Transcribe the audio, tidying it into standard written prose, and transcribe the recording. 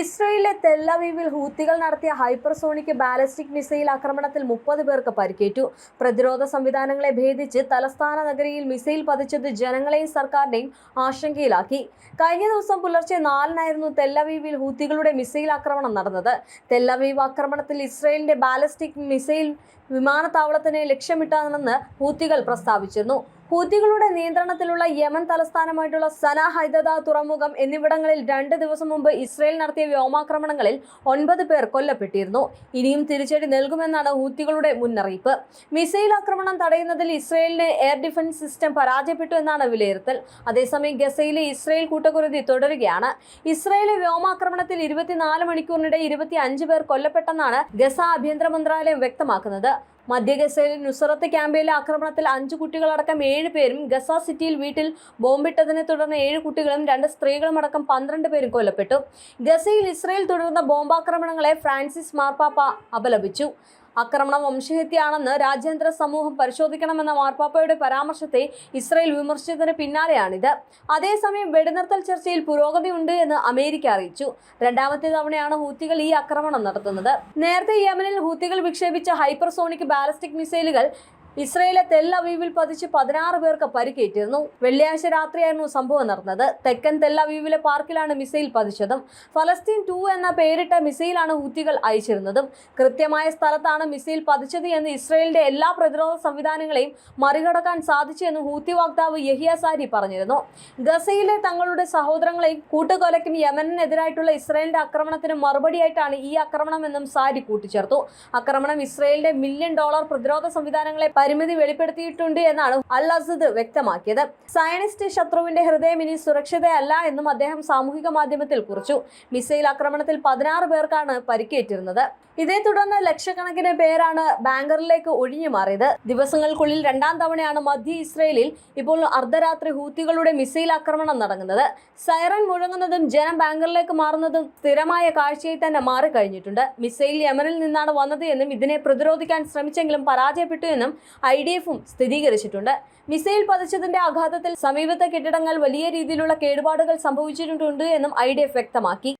ഇസ്രയേലിലെ തെല്ലവീവിൽ ഹൂത്തികൾ നടത്തിയ hypersonic ballistic missile ആക്രമണത്തിൽ 30 പേർക്ക് പരിക്കേറ്റു. പ്രതിരോധ സംവിധാനങ്ങളെ ഭേദിച്ച് തലസ്ഥാന നഗരിയിൽ മിസൈൽ പതിച്ചത് ജനങ്ങളെയും സർക്കാരിനെയും ആശങ്കയിലാക്കി. കഴിഞ്ഞ ദിവസം പുലർച്ചെ 4-നായിരുന്നു തെല്ലവീവിൽ ഹൂത്തികളുടെ മിസൈൽ ആക്രമണം നടന്നത്. തെല്ലവീവ് ആക്രമണത്തിൽ ഇസ്രയേലിന്റെ ബാലിസ്റ്റിക് മിസൈൽ വിമാനത്താവളത്തിനെ ലക്ഷ്യമിട്ടാണെന്ന് ഹൂത്തികൾ പ്രസ്താവിച്ചിരുന്നു. ഹൂത്തികളുടെ നിയന്ത്രണത്തിലുള്ള യമൻ തലസ്ഥാനമായിട്ടുള്ള സന ഹൈദദ തുറമുഖം എന്നിവിടങ്ങളിൽ 2 ദിവസം മുമ്പ് ഇസ്രയേൽ നടത്തിയ വ്യോമാക്രമണങ്ങളിൽ 9 പേർ കൊല്ലപ്പെട്ടിരുന്നു. ഇനിയും തിരിച്ചടി നൽകുമെന്നാണ് ഹൂത്തികളുടെ മുന്നറിയിപ്പ്. മിസൈൽ ആക്രമണം തടയുന്നതിൽ ഇസ്രയേലിന് എയർ ഡിഫൻസ് സിസ്റ്റം പരാജയപ്പെട്ടു എന്നാണ് വിലയിരുത്തൽ. അതേസമയം ഗസയിലെ ഇസ്രയേൽ കൂട്ടക്കുരുതി തുടരുകയാണ്. ഇസ്രയേലിലെ വ്യോമാക്രമണത്തിൽ 24 മണിക്കൂറിനിടെ 25 പേർ കൊല്ലപ്പെട്ടെന്നാണ് ഗസ ആഭ്യന്തര മന്ത്രാലയം വ്യക്തമാക്കുന്നത്. മധ്യ ഗസയിലെ നുസറത്ത് ക്യാമ്പിലെ ആക്രമണത്തിൽ 5 കുട്ടികളടക്കം 7 പേരും, ഗസ സിറ്റിയിൽ വീട്ടിൽ ബോംബിട്ടതിനെ തുടർന്ന് 7 കുട്ടികളും 2 സ്ത്രീകളും അടക്കം 12 പേരും കൊല്ലപ്പെട്ടു. ഗസയിൽ ഇസ്രയേൽ തുടർന്ന ബോംബാക്രമണങ്ങളെ ഫ്രാൻസിസ് മാർപ്പാപ്പ അപലപിച്ചു. ആക്രമണം വംശഹത്യയാണെന്ന് രാജ്യാന്തര സമൂഹം പരിശോധിക്കണമെന്ന മാർപ്പാപ്പയുടെ പരാമർശത്തെ ഇസ്രയേൽ വിമർശിച്ചതിന് പിന്നാലെയാണിത്. അതേസമയം വെടിനിർത്തൽ ചർച്ചയിൽ പുരോഗതിയുണ്ട് എന്ന് അമേരിക്ക അറിയിച്ചു. 2ാമത്തെ തവണയാണ് ഹൂത്തികൾ ഈ ആക്രമണം നടത്തുന്നത്. നേരത്തെ യമനിൽ ഹൂത്തികൾ വിക്ഷേപിച്ച ഹൈപ്പർസോണിക് ബാലിസ്റ്റിക് മിസൈലുകൾ ഇസ്രയേലിലെ തെല്ലവീവിൽ പതിച്ച് 16 പേർക്ക് പരിക്കേറ്റിരുന്നു. വെള്ളിയാഴ്ച രാത്രിയായിരുന്നു സംഭവം നടന്നത്. തെക്കൻ തെല്ലവീവിലെ പാർക്കിലാണ് മിസൈൽ പതിച്ചതും. ഫലസ്തീൻ 2 എന്ന പേരിട്ട മിസൈലാണ് ഹൂത്തികൾ അയച്ചിരുന്നതും. കൃത്യമായ സ്ഥലത്താണ് മിസൈൽ പതിച്ചത് എന്ന് ഇസ്രയേലിന്റെ എല്ലാ പ്രതിരോധ സംവിധാനങ്ങളെയും മറികടക്കാൻ സാധിച്ചെന്ന് ഹൂത്തി വക്താവ് യഹിയ സാരി പറഞ്ഞിരുന്നു. ഗസയിലെ തങ്ങളുടെ സഹോദരങ്ങളെയും കൂട്ടുകൊലയ്ക്കും യമനിനെതിരായിട്ടുള്ള ഇസ്രയേലിന്റെ ആക്രമണത്തിന് മറുപടിയായിട്ടാണ് ഈ ആക്രമണമെന്നും സാരി കൂട്ടിച്ചേർത്തു. ആക്രമണം ഇസ്രയേലിന്റെ $1 മില്യൺ പ്രതിരോധ സംവിധാനങ്ങളെ പരിമിതി വെളിപ്പെടുത്തിയിട്ടുണ്ട് എന്നാണ് അൽ അസദ് വ്യക്തമാക്കിയത്. സയനിസ്റ്റ് ശത്രുവിന്റെ ഹൃദയം ഇനി സുരക്ഷിതയല്ല എന്നും അദ്ദേഹം സാമൂഹിക മാധ്യമത്തിൽ കുറിച്ചു. മിസൈൽ ആക്രമണത്തിൽ 16 പേർക്കാണ് പരിക്കേറ്റിരുന്നത്. ഇതേ തുടർന്ന് ലക്ഷക്കണക്കിന് പേരാണ് ബാങ്കറിലേക്ക് ഒഴിഞ്ഞു മാറിയത്. ദിവസങ്ങൾക്കുള്ളിൽ 2ാം തവണയാണ് മധ്യ ഇസ്രയേലിൽ ഇപ്പോൾ അർദ്ധരാത്രി ഹൂത്തികളുടെ മിസൈൽ ആക്രമണം നടക്കുന്നത്. സൈറൻ മുഴങ്ങുന്നതും ജനം ബാങ്കറിലേക്ക് മാറുന്നതും സ്ഥിരമായ കാഴ്ചയായി തന്നെ മാറിക്കഴിഞ്ഞിട്ടുണ്ട്. മിസൈൽ യമനിൽ നിന്നാണ് വന്നത് എന്നും ഇതിനെ പ്രതിരോധിക്കാൻ ശ്രമിച്ചെങ്കിലും പരാജയപ്പെട്ടു എന്നും IDF-ഉം സ്ഥിരീകരിച്ചിട്ടുണ്ട്. മിസൈൽ പതിച്ചതിന്റെ ആഘാതത്തിൽ സമീപത്തെ കെട്ടിടങ്ങൾ വലിയ രീതിയിലുള്ള കേടുപാടുകൾ സംഭവിച്ചിട്ടുണ്ട് എന്നും IDF വ്യക്തമാക്കി.